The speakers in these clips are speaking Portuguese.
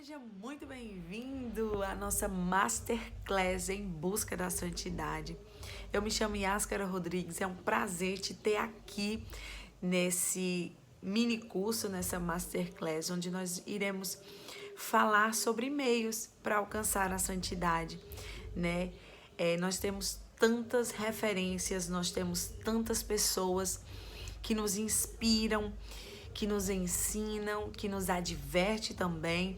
Seja muito bem-vindo à nossa Masterclass em Busca da Santidade. Eu me chamo Yáscara Rodrigues, é um prazer te ter aqui nesse mini curso, nessa Masterclass, onde nós iremos falar sobre meios para alcançar a santidade, né? Nós temos tantas referências, nós temos tantas pessoas que nos inspiram, que nos ensinam, que nos adverte também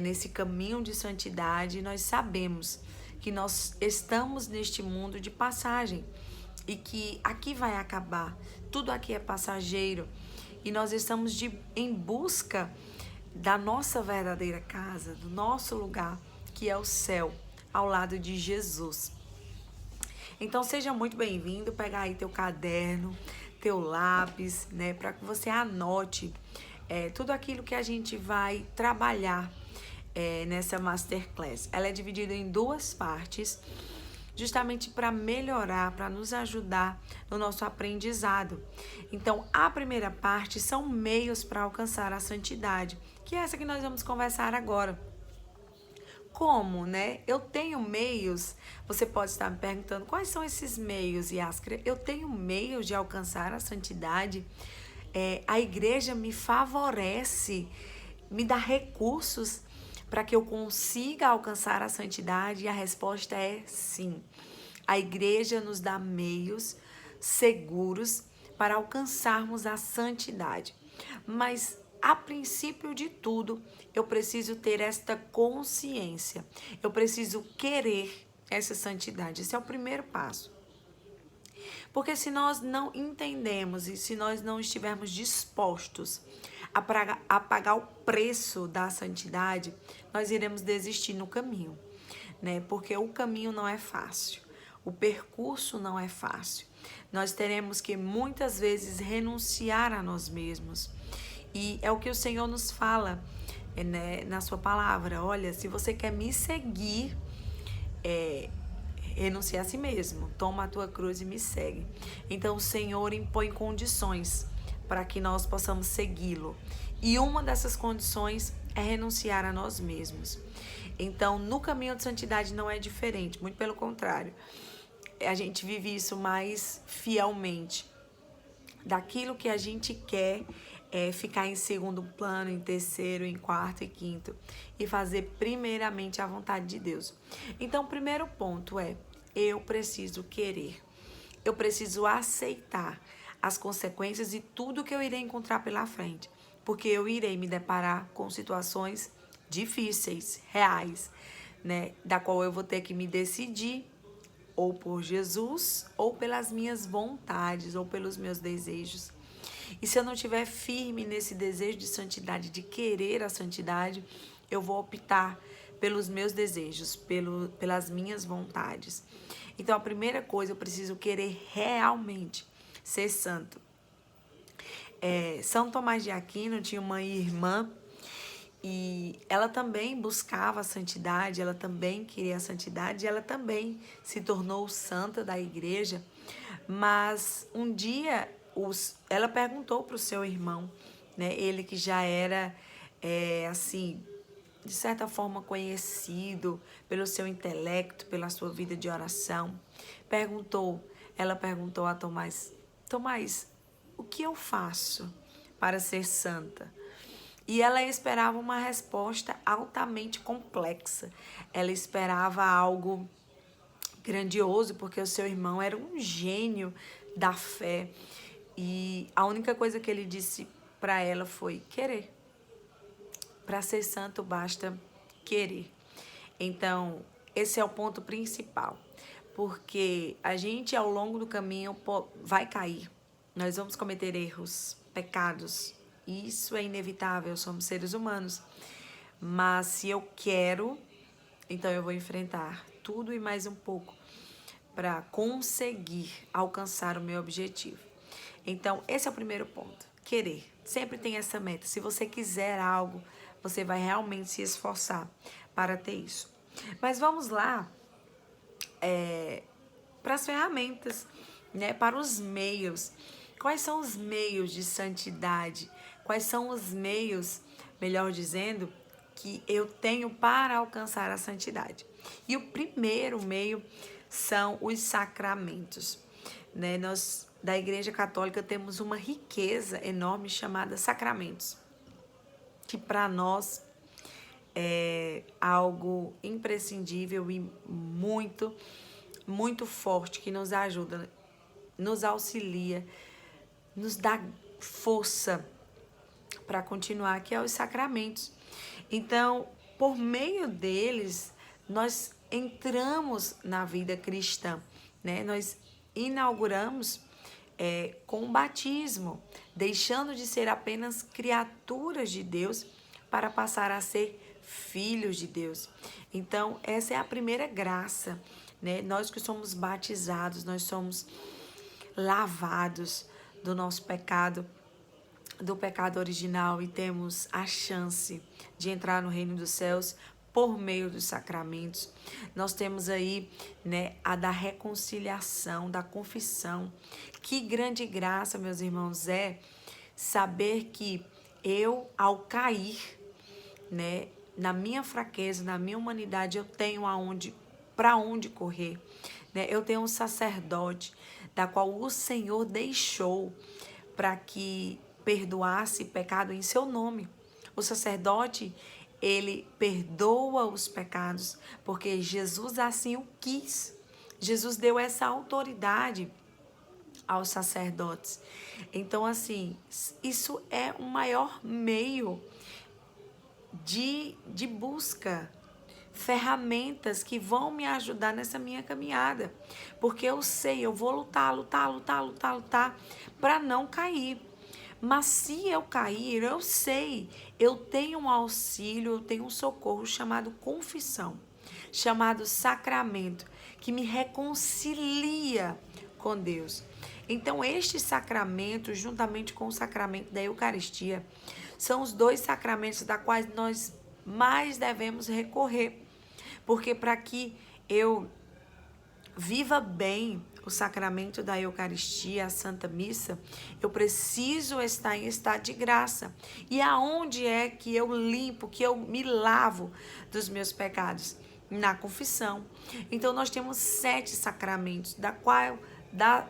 nesse caminho de santidade. Nós sabemos que nós estamos neste mundo de passagem e que aqui vai acabar, tudo aqui é passageiro e nós estamos em busca da nossa verdadeira casa, do nosso lugar, que é o céu, ao lado de Jesus. Então seja muito bem-vindo, pega aí teu caderno, teu lápis, né, para que você anote tudo aquilo que a gente vai trabalhar nessa Masterclass. Ela é dividida em duas partes, justamente para melhorar, para nos ajudar no nosso aprendizado. Então, a primeira parte são meios para alcançar a santidade, que é essa que nós vamos conversar agora. Como, né? Eu tenho meios, você pode estar me perguntando, quais são esses meios, Yáscara? Eu tenho meios de alcançar a santidade. A igreja me favorece, me dá recursos para que eu consiga alcançar a santidade? E a resposta é sim. A igreja nos dá meios seguros para alcançarmos a santidade. Mas a princípio de tudo, eu preciso ter esta consciência. Eu preciso querer essa santidade. Esse é o primeiro passo. Porque se nós não entendemos e se nós não estivermos dispostos a pagar o preço da santidade, nós iremos desistir no caminho, né? Porque o caminho não é fácil, o percurso não é fácil. Nós teremos que muitas vezes renunciar a nós mesmos. E é o que o Senhor nos fala, né, na sua palavra. Olha, se você quer me seguir, renuncia a si mesmo, toma a tua cruz e me segue. Então o Senhor impõe condições para que nós possamos segui-lo. E uma dessas condições é renunciar a nós mesmos. Então, no caminho de santidade não é diferente, muito pelo contrário. A gente vive isso mais fielmente. Daquilo que a gente quer ficar em segundo plano, em terceiro, em quarto e quinto. E fazer primeiramente a vontade de Deus. Então, o primeiro ponto é, eu preciso querer. Eu preciso aceitar as consequências e tudo que eu irei encontrar pela frente. Porque eu irei me deparar com situações difíceis, reais, né? Da qual eu vou ter que me decidir ou por Jesus, ou pelas minhas vontades, ou pelos meus desejos. E se eu não estiver firme nesse desejo de santidade, de querer a santidade, eu vou optar pelos meus desejos, pelas minhas vontades. Então, a primeira coisa, eu preciso querer realmente ser santo. São Tomás de Aquino tinha uma irmã e ela também buscava a santidade, ela também queria a santidade, e ela também se tornou santa da igreja. Mas um dia ela perguntou para o seu irmão, né, ele que já era, assim, de certa forma conhecido pelo seu intelecto, pela sua vida de oração, ela perguntou a Tomás, Tomás, o que eu faço para ser santa? E ela esperava uma resposta altamente complexa. Ela esperava algo grandioso, porque o seu irmão era um gênio da fé. E a única coisa que ele disse para ela foi querer. Para ser santo basta querer. Então, esse é o ponto principal. Porque a gente, ao longo do caminho, vai cair. Nós vamos cometer erros, pecados. Isso é inevitável, somos seres humanos. Mas se eu quero, então eu vou enfrentar tudo e mais um pouco para conseguir alcançar o meu objetivo. Então, esse é o primeiro ponto. Querer. Sempre tem essa meta. Se você quiser algo, você vai realmente se esforçar para ter isso. Mas vamos lá para as ferramentas, né? Para os meios. Quais são os meios de santidade? Quais são os meios, melhor dizendo, que eu tenho para alcançar a santidade. E o primeiro meio são os sacramentos, né? Nós, da Igreja Católica, temos uma riqueza enorme chamada sacramentos, que para nós é algo imprescindível e muito, muito forte, que nos ajuda, nos auxilia, nos dá força para continuar, que é os sacramentos. Então, por meio deles, nós entramos na vida cristã, né? Nós inauguramos com o batismo, deixando de ser apenas criaturas de Deus para passar a ser filhos de Deus. Então, essa é a primeira graça, né? Nós que somos batizados, nós somos lavados do nosso pecado, do pecado original, e temos a chance de entrar no reino dos céus por meio dos sacramentos. Nós temos aí, né, a da reconciliação, da confissão. Que grande graça, meus irmãos, é saber que eu, ao cair, né, na minha fraqueza, na minha humanidade, eu tenho para onde correr, né? Eu tenho um sacerdote da qual o Senhor deixou para que perdoasse pecado em seu nome. O sacerdote, ele perdoa os pecados porque Jesus assim o quis. Jesus deu essa autoridade aos sacerdotes. Então, assim, isso é o maior meio de busca, ferramentas que vão me ajudar nessa minha caminhada, porque eu sei, eu vou lutar para não cair. Mas se eu cair, eu sei, eu tenho um auxílio, eu tenho um socorro chamado confissão, chamado sacramento, que me reconcilia com Deus. Então, estes sacramentos, juntamente com o sacramento da Eucaristia, são os dois sacramentos da quais nós mais devemos recorrer. Porque para que eu viva bem o sacramento da Eucaristia, a Santa Missa, eu preciso estar em estado de graça. E aonde é que eu limpo, que eu me lavo dos meus pecados? Na confissão. Então, nós temos 7 sacramentos,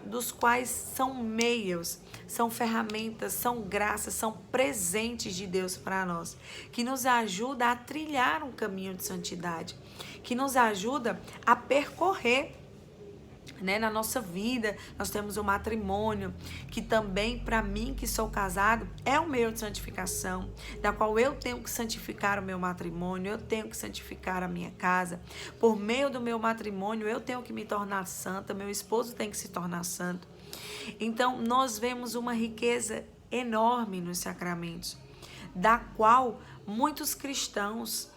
dos quais são meios, são ferramentas, são graças, são presentes de Deus para nós, que nos ajuda a trilhar um caminho de santidade, que nos ajuda a percorrer, né, na nossa vida. Nós temos o matrimônio, que também, para mim, que sou casado, é um meio de santificação, da qual eu tenho que santificar o meu matrimônio, eu tenho que santificar a minha casa. Por meio do meu matrimônio, eu tenho que me tornar santa, meu esposo tem que se tornar santo. Então, nós vemos uma riqueza enorme nos sacramentos, da qual muitos cristãos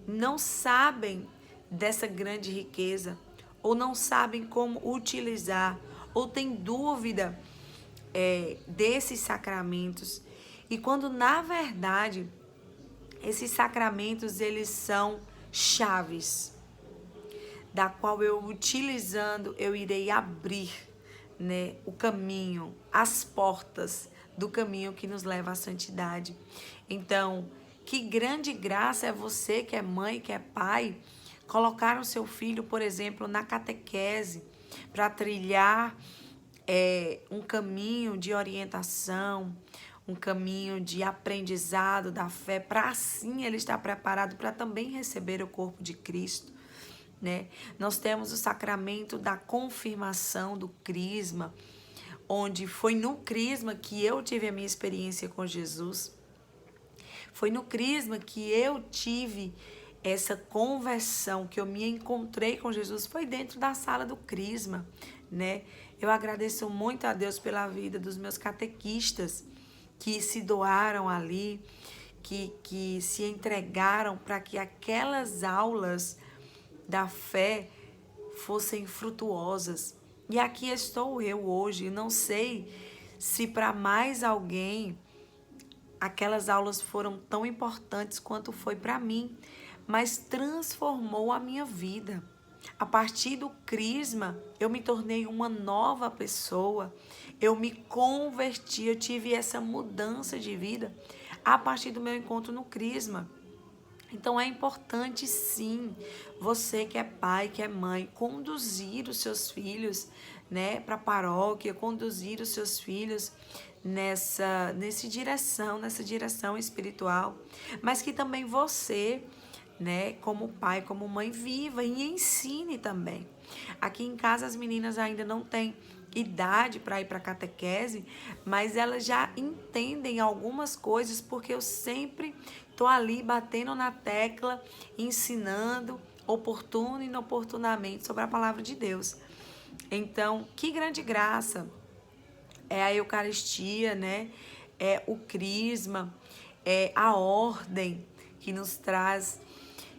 não sabem dessa grande riqueza, ou não sabem como utilizar, ou têm dúvida desses sacramentos. E quando, na verdade, esses sacramentos, eles são chaves, da qual eu, utilizando, eu irei abrir, né, o caminho, as portas do caminho que nos leva à santidade. Então, que grande graça é você que é mãe, que é pai, colocar o seu filho, por exemplo, na catequese, para trilhar um caminho de orientação, um caminho de aprendizado da fé, para assim ele estar preparado para também receber o corpo de Cristo, né? Nós temos o sacramento da confirmação, do crisma, onde foi no crisma que eu tive a minha experiência com Jesus. Foi no crisma que eu tive essa conversão, que eu me encontrei com Jesus, foi dentro da sala do crisma, né? Eu agradeço muito a Deus pela vida dos meus catequistas, que se doaram ali, que se entregaram para que aquelas aulas da fé fossem frutuosas. E aqui estou eu hoje. Não sei se para mais alguém aquelas aulas foram tão importantes quanto foi para mim, mas transformou a minha vida. A partir do crisma, eu me tornei uma nova pessoa, eu me converti, eu tive essa mudança de vida a partir do meu encontro no crisma. Então é importante sim, você que é pai, que é mãe, conduzir os seus filhos, né, para a paróquia, conduzir os seus filhos nessa direção espiritual, mas que também você, né, como pai, como mãe, viva e ensine também. Aqui em casa as meninas ainda não têm idade para ir para catequese, mas elas já entendem algumas coisas porque eu sempre tô ali batendo na tecla, ensinando oportuno e inoportunamente sobre a palavra de Deus. Então, que grande graça é a Eucaristia, né? É o crisma, é a ordem que nos traz,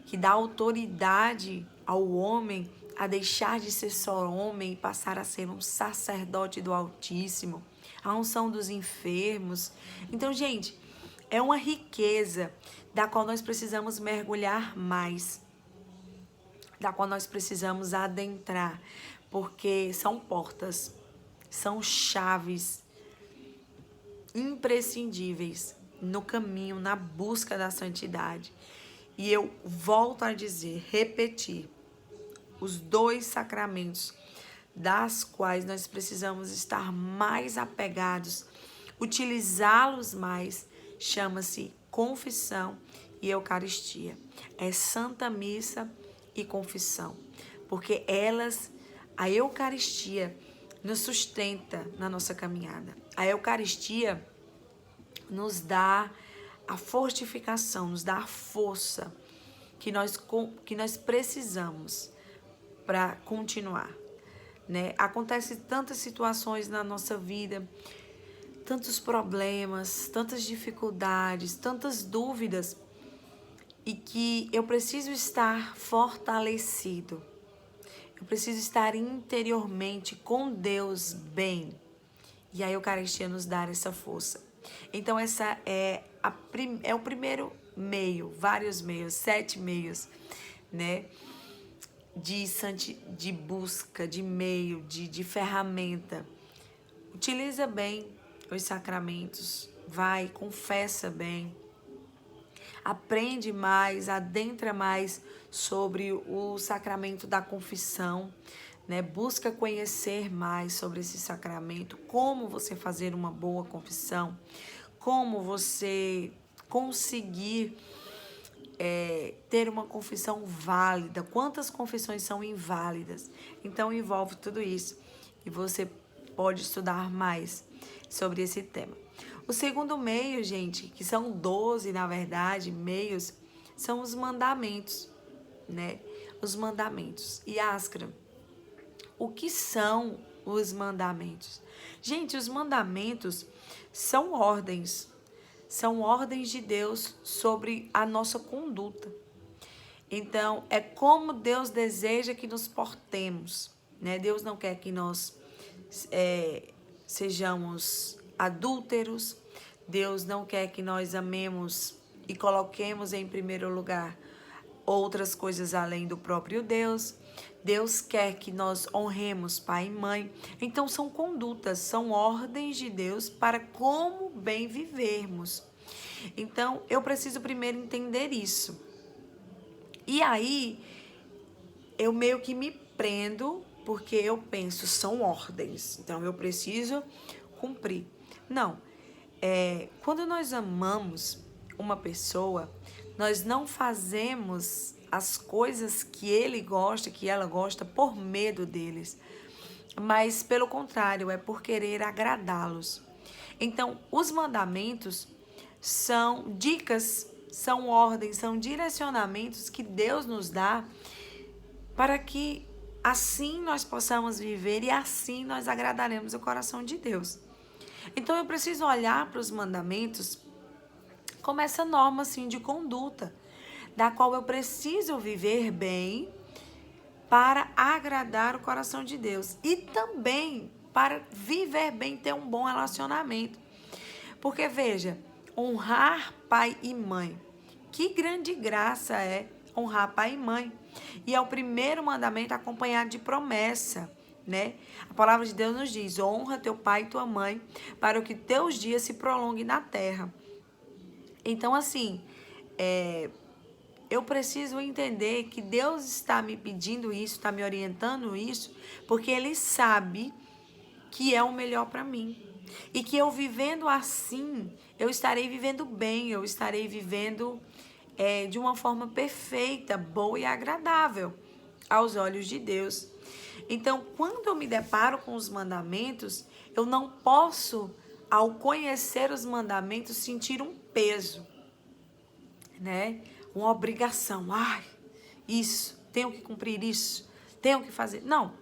que dá autoridade ao homem a deixar de ser só homem e passar a ser um sacerdote do Altíssimo, a unção dos enfermos. Então, gente, é uma riqueza da qual nós precisamos mergulhar mais, da qual nós precisamos adentrar, porque são portas, são chaves imprescindíveis no caminho, na busca da santidade. E eu volto a dizer, repetir, os dois sacramentos das quais nós precisamos estar mais apegados, utilizá-los mais, chama-se confissão e Eucaristia. É Santa Missa e confissão, porque a Eucaristia nos sustenta na nossa caminhada. A Eucaristia nos dá a fortificação, nos dá a força que nós precisamos para continuar, né? Acontecem tantas situações na nossa vida, tantos problemas, tantas dificuldades, tantas dúvidas, e que eu preciso estar fortalecido. Eu preciso estar interiormente com Deus bem. E a Eucaristia nos dá essa força. Então essa é o primeiro meio, vários meios, 7 meios, né? De busca, de meio, de ferramenta. Utiliza bem os sacramentos, vai, confessa bem, aprende mais, adentra mais sobre o sacramento da confissão, né? Busca conhecer mais sobre esse sacramento, como você fazer uma boa confissão, como você conseguir ter uma confissão válida, quantas confissões são inválidas. Então envolve tudo isso e você pode estudar mais sobre esse tema. O segundo meio, gente, que são 12, na verdade, meios, são os mandamentos, né? Os mandamentos. E Yaskara, o que são os mandamentos? Gente, os mandamentos são ordens de Deus sobre a nossa conduta. Então, é como Deus deseja que nos portemos, né? Deus não quer que nós sejamos adúlteros. Deus não quer que nós amemos e coloquemos em primeiro lugar outras coisas além do próprio Deus. Deus quer que nós honremos pai e mãe. Então são condutas, são ordens de Deus para como bem vivermos. Então eu preciso primeiro entender isso. E aí eu meio que me prendo porque eu penso, são ordens, então eu preciso cumprir. Não, quando nós amamos uma pessoa, nós não fazemos as coisas que ele gosta, que ela gosta, por medo deles, mas pelo contrário, é por querer agradá-los. Então, os mandamentos são dicas, são ordens, são direcionamentos que Deus nos dá para que assim nós possamos viver e assim nós agradaremos o coração de Deus. Então, eu preciso olhar para os mandamentos como essa norma assim, de conduta, da qual eu preciso viver bem para agradar o coração de Deus. E também para viver bem, ter um bom relacionamento. Porque, veja, honrar pai e mãe. Que grande graça é honrar pai e mãe. E é o primeiro mandamento acompanhado de promessa, né? A palavra de Deus nos diz, honra teu pai e tua mãe, para que teus dias se prolonguem na terra. Então, assim, eu preciso entender que Deus está me pedindo isso, está me orientando isso, porque Ele sabe que é o melhor para mim. E que eu vivendo assim, eu estarei vivendo bem, eu estarei vivendo de uma forma perfeita, boa e agradável aos olhos de Deus. Então, quando eu me deparo com os mandamentos, eu não posso, ao conhecer os mandamentos, sentir um peso, né? Uma obrigação. Ai, isso, tenho que cumprir isso, tenho que fazer. Não.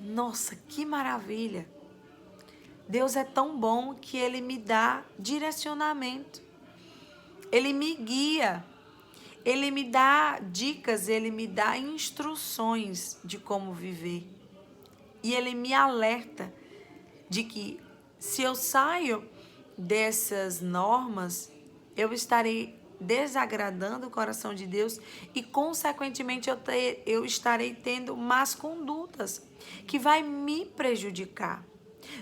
Nossa, que maravilha. Deus é tão bom que Ele me dá direcionamento. Ele me guia. Ele me dá dicas, Ele me dá instruções de como viver. E Ele me alerta de que se eu saio dessas normas, eu estarei desagradando o coração de Deus e, consequentemente, eu estarei tendo más condutas que vai me prejudicar.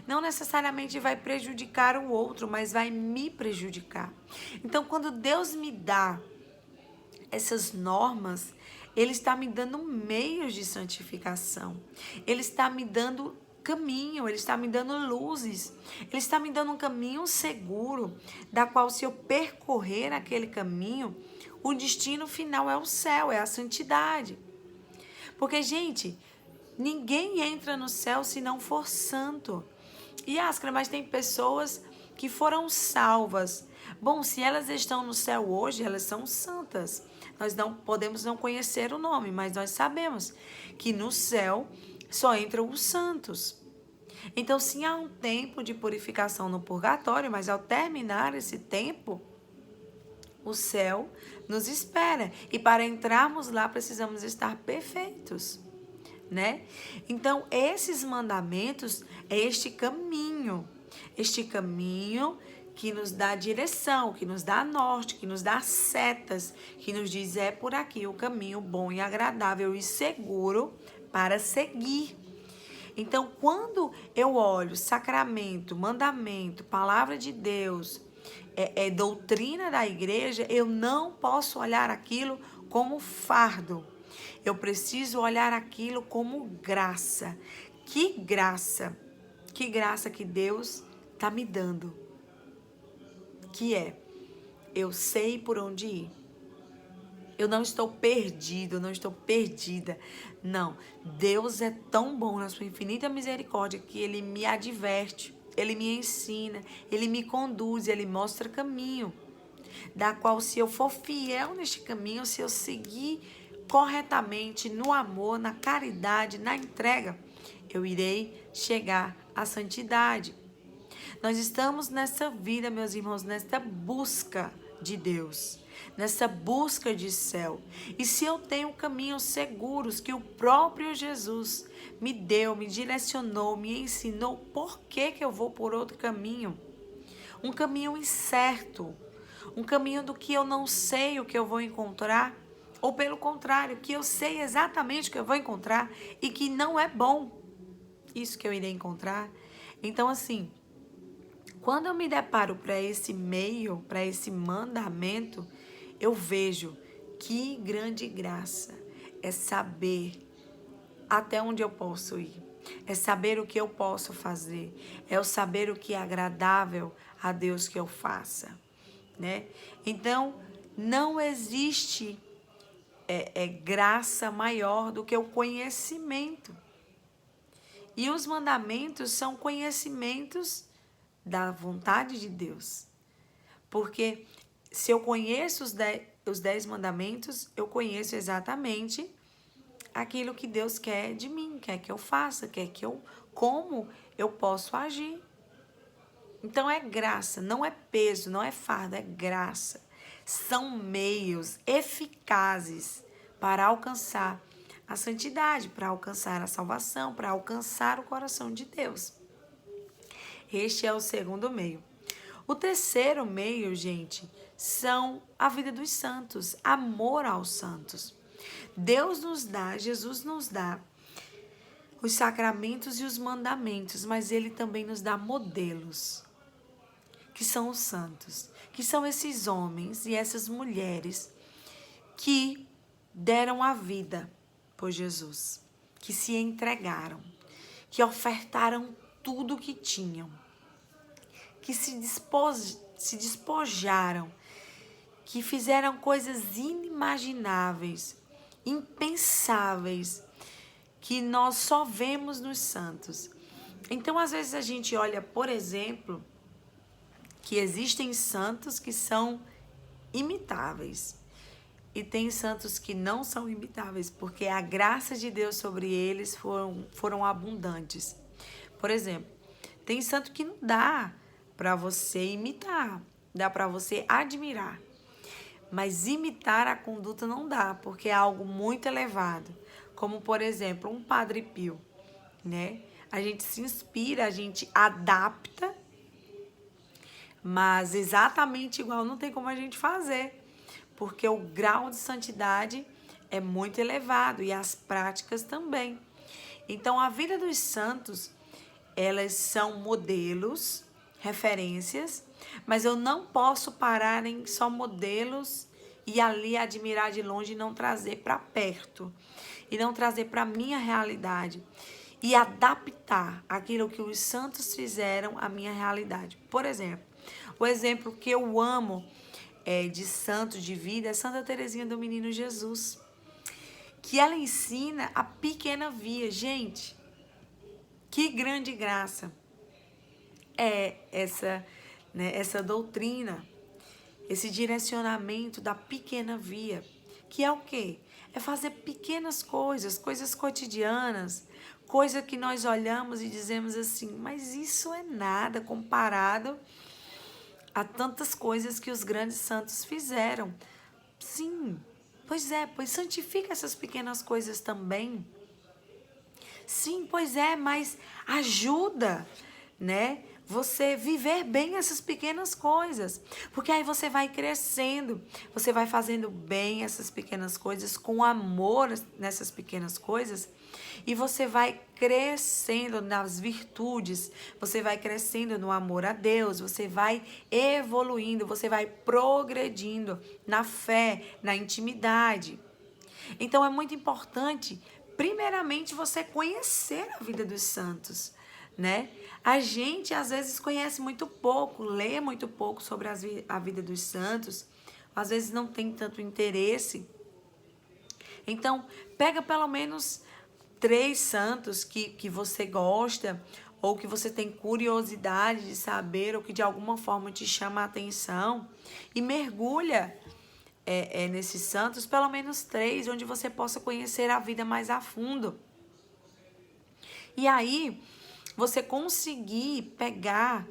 Não necessariamente vai prejudicar o outro, mas vai me prejudicar. Então, quando Deus me dá essas normas, Ele está me dando meios de santificação. Ele está me dando caminho, Ele está me dando luzes. Ele está me dando um caminho seguro, da qual, se eu percorrer aquele caminho, o destino final é o céu, é a santidade. Porque, gente, ninguém entra no céu se não for santo. E, Ascra, mas tem pessoas que foram salvas. Bom, se elas estão no céu hoje, elas são santas. Nós não podemos não conhecer o nome, mas nós sabemos que no céu só entram os santos. Então, sim, há um tempo de purificação no purgatório, mas ao terminar esse tempo, o céu nos espera. E para entrarmos lá, precisamos estar perfeitos, né? Então, esses mandamentos é este caminho que nos dá direção, que nos dá norte, que nos dá setas, que nos diz é por aqui o caminho bom e agradável e seguro para seguir. Então, quando eu olho sacramento, mandamento, palavra de Deus, doutrina da igreja, eu não posso olhar aquilo como fardo. Eu preciso olhar aquilo como graça. Que graça que Deus está me dando. Que eu sei por onde ir. Eu não estou perdido, eu não estou perdida. Não, Deus é tão bom na sua infinita misericórdia que Ele me adverte, Ele me ensina, Ele me conduz, Ele mostra caminho. Da qual, se eu for fiel neste caminho, se eu seguir corretamente, no amor, na caridade, na entrega, eu irei chegar à santidade. Nós estamos nessa vida, meus irmãos, nessa busca de Deus, nessa busca de céu. E se eu tenho caminhos seguros que o próprio Jesus me deu, me direcionou, me ensinou, por que eu vou por outro caminho? Um caminho incerto, um caminho do que eu não sei o que eu vou encontrar, ou pelo contrário, que eu sei exatamente o que eu vou encontrar e que não é bom isso que eu irei encontrar. Então, assim, quando eu me deparo para esse meio, para esse mandamento, eu vejo que grande graça é saber até onde eu posso ir, é saber o que eu posso fazer, é eu saber o que é agradável a Deus que eu faça, né? Então, não existe graça maior do que o conhecimento. E os mandamentos são conhecimentos da vontade de Deus. Porque se eu conheço os 10 mandamentos, eu conheço exatamente aquilo que Deus quer de mim, quer que eu faça, como eu posso agir. Então é graça, não é peso, não é fardo, é graça. São meios eficazes para alcançar a santidade, para alcançar a salvação, para alcançar o coração de Deus. Este é o segundo meio. O terceiro meio, gente, são a vida dos santos, amor aos santos. Deus nos dá, Jesus nos dá os sacramentos e os mandamentos, mas Ele também nos dá modelos, que são os santos, que são esses homens e essas mulheres que deram a vida por Jesus, que se entregaram, que ofertaram tudo o que tinham, que se despojaram, que fizeram coisas inimagináveis, impensáveis, que nós só vemos nos santos. Então, às vezes a gente olha, por exemplo, que existem santos que são imitáveis. E tem santos que não são imitáveis, porque a graça de Deus sobre eles foram abundantes. Por exemplo, tem santo que não dá para você imitar, dá para você admirar. Mas imitar a conduta não dá, porque é algo muito elevado. Como, por exemplo, um Padre Pio, né? A gente se inspira, a gente adapta, mas exatamente igual não tem como a gente fazer, porque o grau de santidade é muito elevado e as práticas também. Então, a vida dos santos, elas são modelos, referências, mas eu não posso parar em só modelos e ali admirar de longe e não trazer para perto, e não trazer para a minha realidade, e adaptar aquilo que os santos fizeram à minha realidade. Por exemplo, o exemplo que eu amo de santo de vida é Santa Teresinha do Menino Jesus, que ela ensina a pequena via. Gente, que grande graça é essa doutrina, esse direcionamento da pequena via, que é o quê? É fazer pequenas coisas, coisas cotidianas, coisa que nós olhamos e dizemos assim, mas isso é nada comparado a tantas coisas que os grandes santos fizeram. Sim, pois santifica essas pequenas coisas também. Sim, pois é, mas ajuda, né? Você viver bem essas pequenas coisas. Porque aí você vai crescendo, você vai fazendo bem essas pequenas coisas, com amor nessas pequenas coisas, e você vai crescendo nas virtudes, você vai crescendo no amor a Deus, você vai evoluindo, você vai progredindo na fé, na intimidade. Então é muito importante, primeiramente, você conhecer a vida dos santos, né? A gente às vezes conhece muito pouco, lê muito pouco sobre a vida dos santos, às vezes não tem tanto interesse. Então, pega pelo menos 3 santos que você gosta, ou que você tem curiosidade de saber, ou que de alguma forma te chama a atenção, e mergulha nesses santos, pelo menos 3, onde você possa conhecer a vida mais a fundo. E aí, você conseguir pegar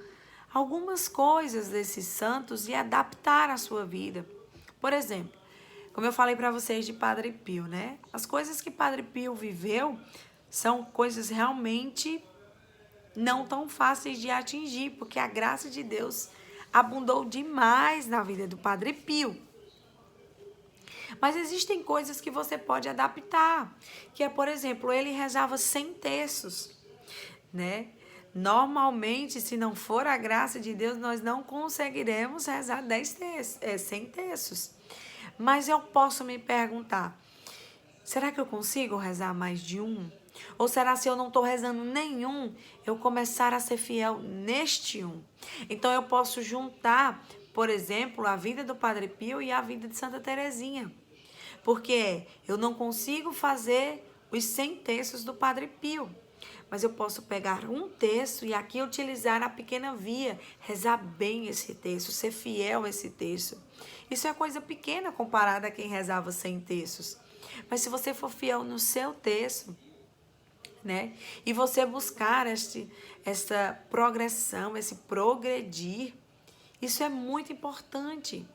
algumas coisas desses santos e adaptar a sua vida. Por exemplo, como eu falei para vocês de Padre Pio, né? As coisas que Padre Pio viveu são coisas realmente não tão fáceis de atingir, porque a graça de Deus abundou demais na vida do Padre Pio. Mas existem coisas que você pode adaptar, que é, por exemplo, ele rezava 100 terços, né? Normalmente, se não for a graça de Deus, nós não conseguiremos rezar 100 terços. Mas eu posso me perguntar, será que eu consigo rezar mais de um? Ou será se eu não estou rezando nenhum, eu começar a ser fiel neste um? Então eu posso juntar, por exemplo, a vida do Padre Pio e a vida de Santa Teresinha. Porque eu não consigo fazer os 100 terços do Padre Pio. Mas eu posso pegar um terço e aqui utilizar a pequena via, rezar bem esse terço, ser fiel a esse terço. Isso é coisa pequena comparada a quem rezava 100 terços. Mas se você for fiel no seu terço, né? E você buscar essa progressão, esse progredir, isso é muito importante.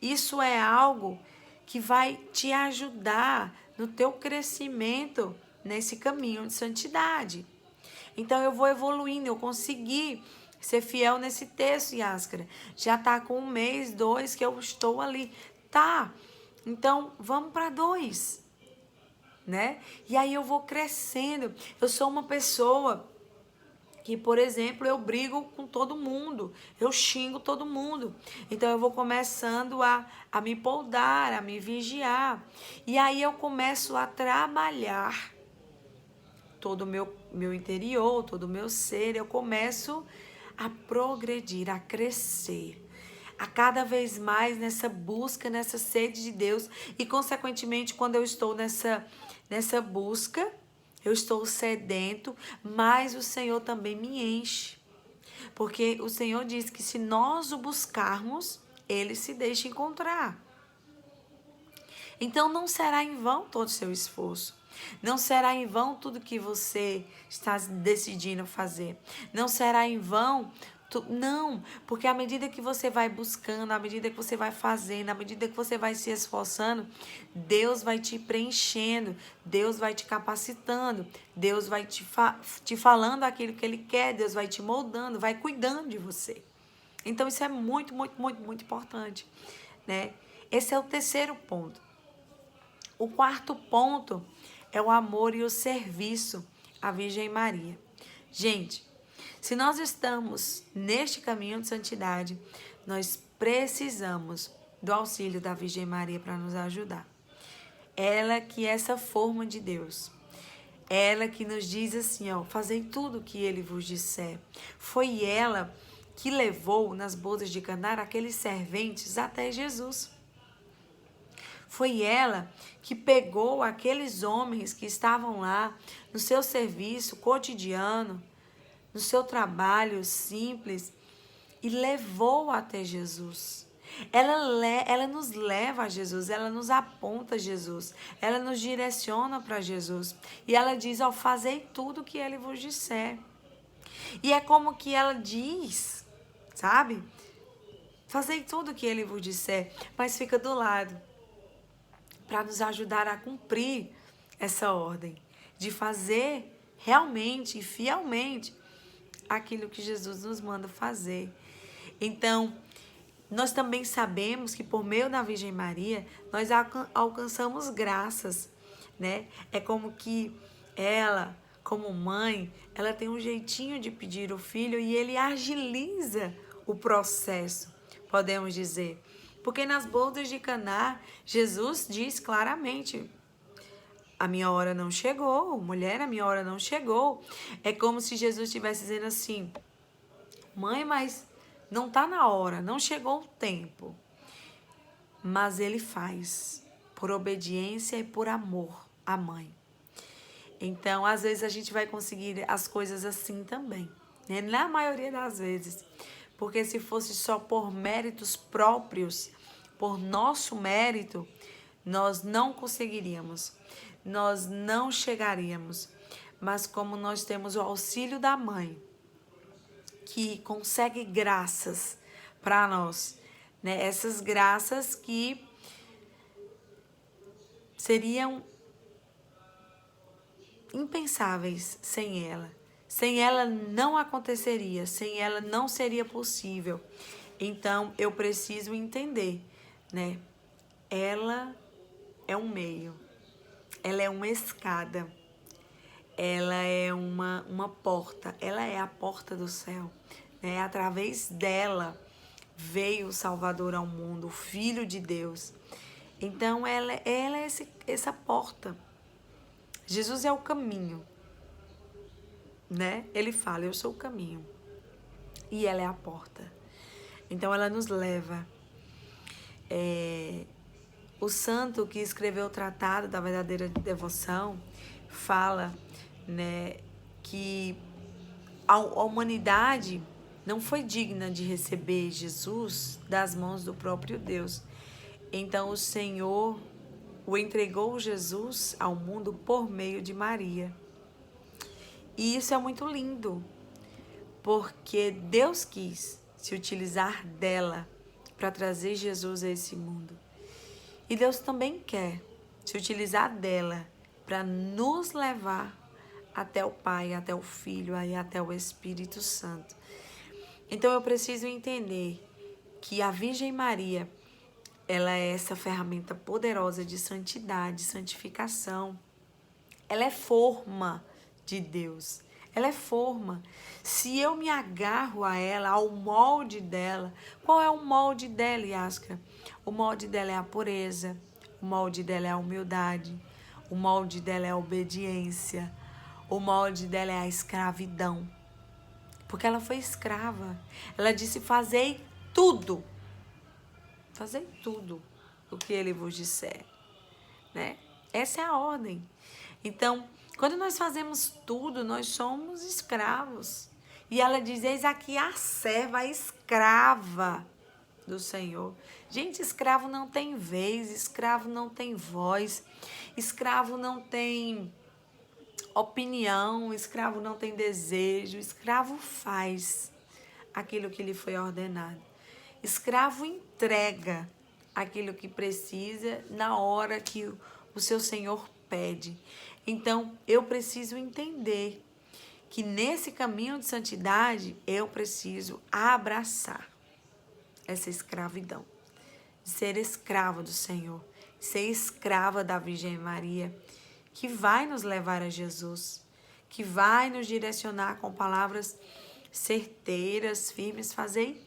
Isso é algo que vai te ajudar no teu crescimento nesse caminho de santidade. Então eu vou evoluindo, eu consegui ser fiel nesse texto, Yáscara. Já tá com 1 mês, 2 que eu estou ali. Tá, então vamos para 2, né? E aí eu vou crescendo. Eu sou uma pessoa que, por exemplo, eu brigo com todo mundo, eu xingo todo mundo. Então eu vou começando a me podar, a me vigiar. E aí eu começo a trabalhar todo o meu interior, todo o meu ser. Eu começo a progredir, a crescer, a cada vez mais nessa busca, nessa sede de Deus. E, consequentemente, quando eu estou nessa busca, eu estou sedento, mas o Senhor também me enche. Porque o Senhor diz que se nós o buscarmos, Ele se deixa encontrar. Então não será em vão todo o seu esforço. Não será em vão tudo que você está decidindo fazer. Não será em vão. Não, porque à medida que você vai buscando, à medida que você vai fazendo, à medida que você vai se esforçando, Deus vai te preenchendo, Deus vai te capacitando, Deus vai te falando aquilo que Ele quer, Deus vai te moldando, vai cuidando de você. Então isso é muito, muito, muito, muito importante, né? Esse é o terceiro ponto. O quarto ponto é o amor e o serviço à Virgem Maria. Gente, se nós estamos neste caminho de santidade, nós precisamos do auxílio da Virgem Maria para nos ajudar. Ela que é essa forma de Deus. Ela que nos diz assim, ó, fazei tudo o que Ele vos disser. Foi ela que levou nas bodas de Caná aqueles serventes até Jesus. Foi ela que pegou aqueles homens que estavam lá no seu serviço cotidiano, no seu trabalho simples, e levou até Jesus. Ela nos leva a Jesus, ela nos aponta a Jesus, ela nos direciona para Jesus. E ela diz, ó, fazei tudo o que Ele vos disser. E é como que ela diz, sabe? Fazei tudo o que Ele vos disser, mas fica do lado, para nos ajudar a cumprir essa ordem, de fazer realmente e fielmente aquilo que Jesus nos manda fazer. Então, nós também sabemos que por meio da Virgem Maria, nós alcançamos graças, né? É como que ela, como mãe, ela tem um jeitinho de pedir o filho e ele agiliza o processo, podemos dizer. Porque nas bodas de Caná, Jesus diz claramente, a minha hora não chegou, mulher, a minha hora não chegou. É como se Jesus estivesse dizendo assim, mãe, mas não está na hora, não chegou o tempo. Mas ele faz por obediência e por amor à mãe. Então, às vezes a gente vai conseguir as coisas assim também, né? Na maioria das vezes. Porque se fosse só por méritos próprios, por nosso mérito, nós não conseguiríamos, nós não chegaríamos. Mas como nós temos o auxílio da mãe, que consegue graças para nós, né? Essas graças que seriam impensáveis sem ela. Sem ela não aconteceria, sem ela não seria possível. Então eu preciso entender, né? Ela é um meio, ela é uma escada, ela é uma porta, ela é a porta do céu, né? Através dela veio o Salvador ao mundo, o Filho de Deus. Então ela é essa porta. Jesus é o caminho, né? Ele fala, eu sou o caminho. E ela é a porta. Então ela nos leva. O santo que escreveu o Tratado da Verdadeira Devoção fala, né, que a humanidade não foi digna de receber Jesus das mãos do próprio Deus. Então o Senhor o entregou Jesus ao mundo por meio de Maria. E isso é muito lindo, porque Deus quis se utilizar dela para trazer Jesus a esse mundo. E Deus também quer se utilizar dela para nos levar até o Pai, até o Filho e até o Espírito Santo. Então eu preciso entender que a Virgem Maria, ela é essa ferramenta poderosa de santidade, de santificação. Ela é forma de Deus. Ela é forma. Se eu me agarro a ela, ao molde dela, qual é o molde dela, Yaskara? O molde dela é a pureza, o molde dela é a humildade, o molde dela é a obediência, o molde dela é a escravidão. Porque ela foi escrava. Ela disse, fazei tudo o que ele vos disser, né? Essa é a ordem. Então, quando nós fazemos tudo, nós somos escravos. E ela diz, eis aqui a serva, a escrava do Senhor. Gente, escravo não tem vez, escravo não tem voz, escravo não tem opinião, escravo não tem desejo, escravo faz aquilo que lhe foi ordenado. Escravo entrega aquilo que precisa na hora que o seu Senhor pede. Então, eu preciso entender que nesse caminho de santidade, eu preciso abraçar essa escravidão. De ser escrava do Senhor, ser escrava da Virgem Maria, que vai nos levar a Jesus, que vai nos direcionar com palavras certeiras, firmes, fazei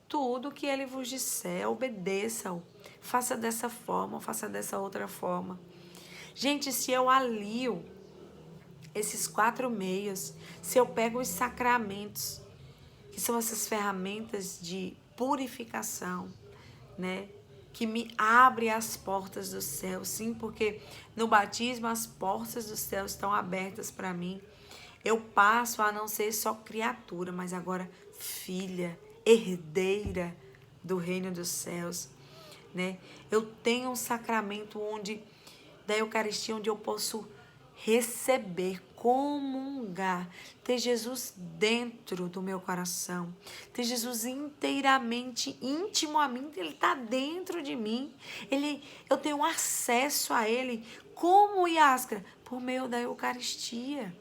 tudo o que ele vos disser, obedeça-o, faça dessa forma, faça dessa outra forma. Gente, se eu alio esses 4 meios, se eu pego os sacramentos, que são essas ferramentas de purificação, né? Que me abre as portas do céu, sim, porque no batismo as portas do céu estão abertas para mim. Eu passo a não ser só criatura, mas agora filha, herdeira do reino dos céus, né? Eu tenho um sacramento da Eucaristia, onde eu posso receber, comungar, ter Jesus dentro do meu coração, ter Jesus inteiramente íntimo a mim, ele está dentro de mim, eu tenho acesso a ele, como, Yaskara? Por meio da Eucaristia.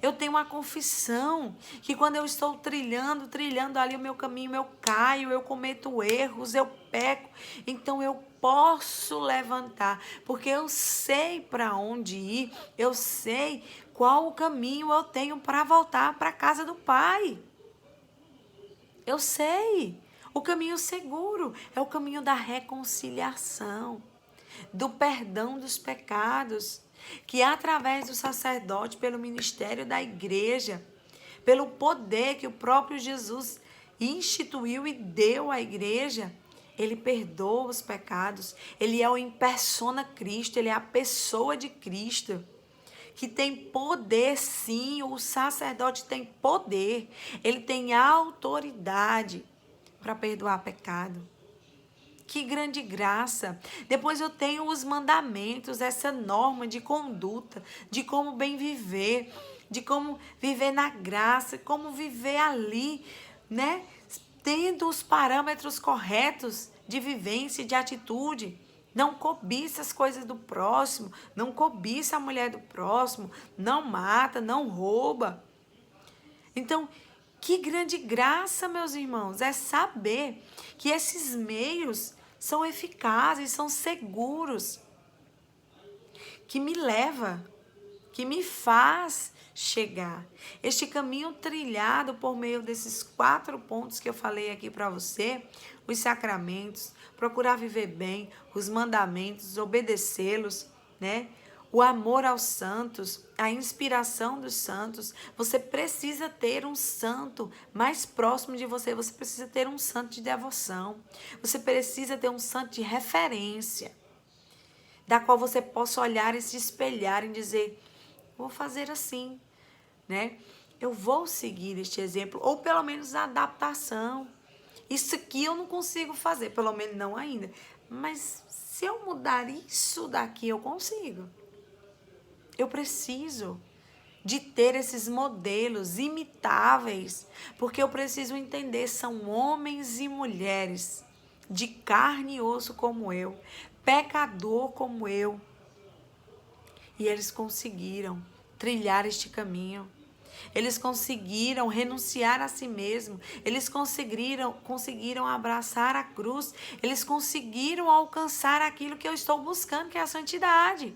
Eu tenho uma confissão, que quando eu estou trilhando ali o meu caminho, eu caio, eu cometo erros, eu peco, então eu posso levantar, porque eu sei para onde ir, eu sei qual o caminho eu tenho para voltar para a casa do Pai. Eu sei, o caminho seguro é o caminho da reconciliação, do perdão dos pecados, que através do sacerdote, pelo ministério da igreja, pelo poder que o próprio Jesus instituiu e deu à igreja, ele perdoa os pecados, ele é o em persona Cristo, ele é a pessoa de Cristo, que tem poder, sim, o sacerdote tem poder, ele tem autoridade para perdoar pecado. Que grande graça. Depois eu tenho os mandamentos, essa norma de conduta, de como bem viver, de como viver na graça, como viver ali, né? Tendo os parâmetros corretos de vivência e de atitude. Não cobiça as coisas do próximo, não cobiça a mulher do próximo, não mata, não rouba. Então, que grande graça, meus irmãos, é saber que esses meios são eficazes, são seguros, que me leva, que me faz chegar. Este caminho trilhado por meio desses 4 pontos que eu falei aqui para você, os sacramentos, procurar viver bem, os mandamentos, obedecê-los, né? O amor aos santos, a inspiração dos santos. Você precisa ter um santo mais próximo de você. Você precisa ter um santo de devoção. Você precisa ter um santo de referência, da qual você possa olhar e se espelhar e dizer, vou fazer assim, né? Eu vou seguir este exemplo, ou pelo menos a adaptação. Isso aqui eu não consigo fazer, pelo menos não ainda. Mas se eu mudar isso daqui, eu consigo. Eu preciso de ter esses modelos imitáveis, porque eu preciso entender, são homens e mulheres de carne e osso como eu, pecador como eu, e eles conseguiram trilhar este caminho. Eles conseguiram renunciar a si mesmo, eles conseguiram abraçar a cruz, eles conseguiram alcançar aquilo que eu estou buscando, que é a santidade.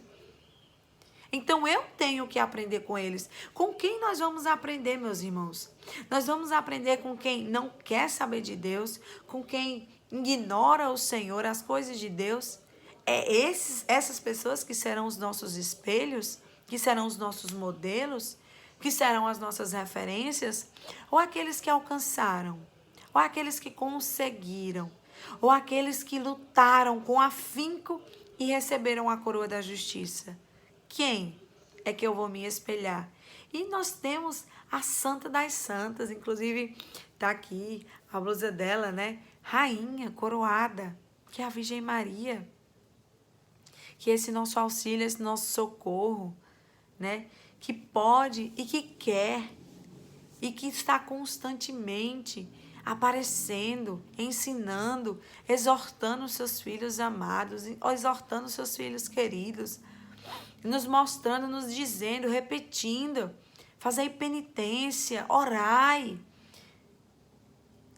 Então eu tenho que aprender com eles. Com quem nós vamos aprender, meus irmãos? Nós vamos aprender com quem não quer saber de Deus, com quem ignora o Senhor, as coisas de Deus. Essas pessoas que serão os nossos espelhos, que serão os nossos modelos, que serão as nossas referências, ou aqueles que alcançaram, ou aqueles que conseguiram, ou aqueles que lutaram com afinco e receberam a coroa da justiça. Quem é que eu vou me espelhar? E nós temos a Santa das Santas, inclusive tá aqui a blusa dela, né? Rainha, coroada, que é a Virgem Maria. Que esse nosso auxílio, esse nosso socorro, né? Que pode e que quer e que está constantemente aparecendo, ensinando, exortando os seus filhos amados, exortando os seus filhos queridos, nos mostrando, nos dizendo, repetindo, fazei penitência, orai.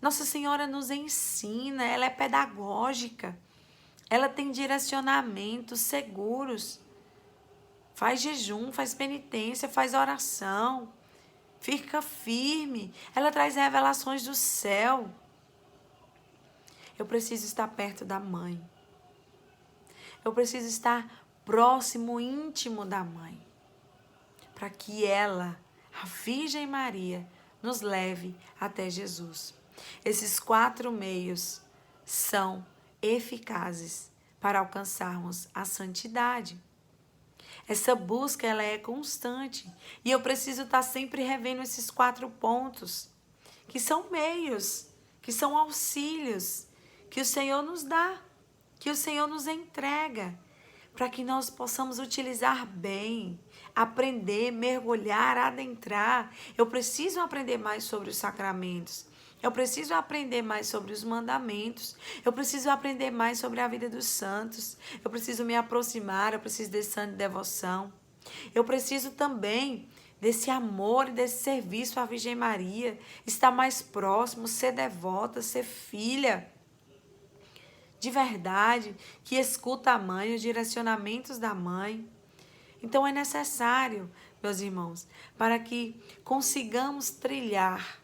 Nossa Senhora nos ensina, ela é pedagógica, ela tem direcionamentos seguros, faz jejum, faz penitência, faz oração, fica firme, ela traz revelações do céu. Eu preciso estar perto da mãe, eu preciso estar próximo, íntimo da mãe, para que ela, a Virgem Maria, nos leve até Jesus. Esses 4 meios são eficazes para alcançarmos a santidade. Essa busca, ela é constante, e eu preciso estar sempre revendo esses 4 pontos, que são meios, que são auxílios, que o Senhor nos dá, que o Senhor nos entrega, para que nós possamos utilizar bem, aprender, mergulhar, adentrar. Eu preciso aprender mais sobre os sacramentos. Eu preciso aprender mais sobre os mandamentos. Eu preciso aprender mais sobre a vida dos santos. Eu preciso me aproximar, eu preciso desse santo de devoção. Eu preciso também desse amor e desse serviço à Virgem Maria, estar mais próximo, ser devota, ser filha de verdade, que escuta a mãe, os direcionamentos da mãe. Então é necessário, meus irmãos, para que consigamos trilhar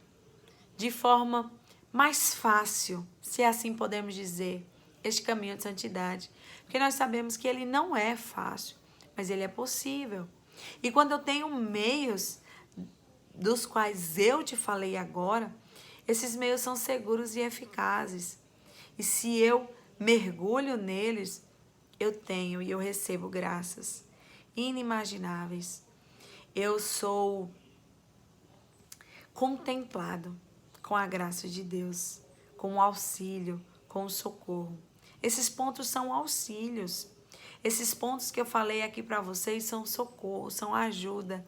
de forma mais fácil, se assim podemos dizer, este caminho de santidade. Porque nós sabemos que ele não é fácil, mas ele é possível. E quando eu tenho meios dos quais eu te falei agora, esses meios são seguros e eficazes. E se eu mergulho neles, eu tenho e eu recebo graças inimagináveis. Eu sou contemplado com a graça de Deus, com o auxílio, com o socorro. Esses pontos são auxílios. Esses pontos que eu falei aqui para vocês são socorro, são ajuda,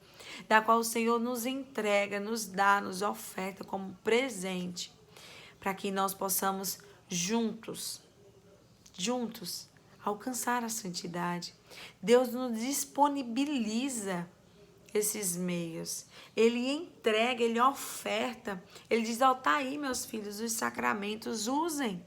da qual o Senhor nos entrega, nos dá, nos oferta como presente, para que nós possamos juntos, alcançar a santidade. Deus nos disponibiliza esses meios. Ele entrega, ele oferta. Ele diz, ó, tá aí, meus filhos, os sacramentos, usem.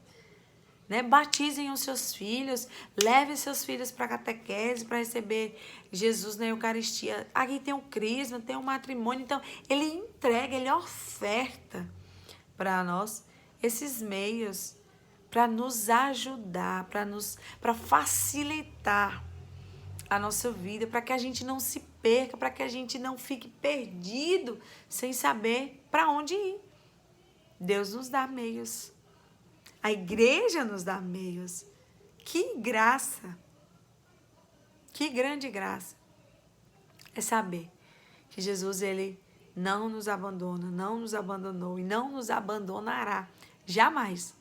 Né? Batizem os seus filhos, levem seus filhos para a catequese, para receber Jesus na Eucaristia. Aqui tem o crisma, tem o matrimônio. Então, ele entrega, ele oferta para nós esses meios, para nos ajudar, para facilitar a nossa vida, para que a gente não se perca, para que a gente não fique perdido, sem saber para onde ir. Deus nos dá meios. A igreja nos dá meios. Que graça! Que grande graça! É saber que Jesus, ele não nos abandona, não nos abandonou e não nos abandonará jamais,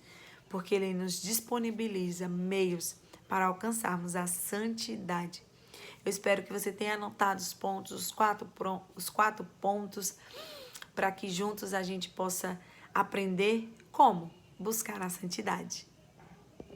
porque ele nos disponibiliza meios para alcançarmos a santidade. Eu espero que você tenha anotado os pontos, os quatro pontos, para que juntos a gente possa aprender como buscar a santidade.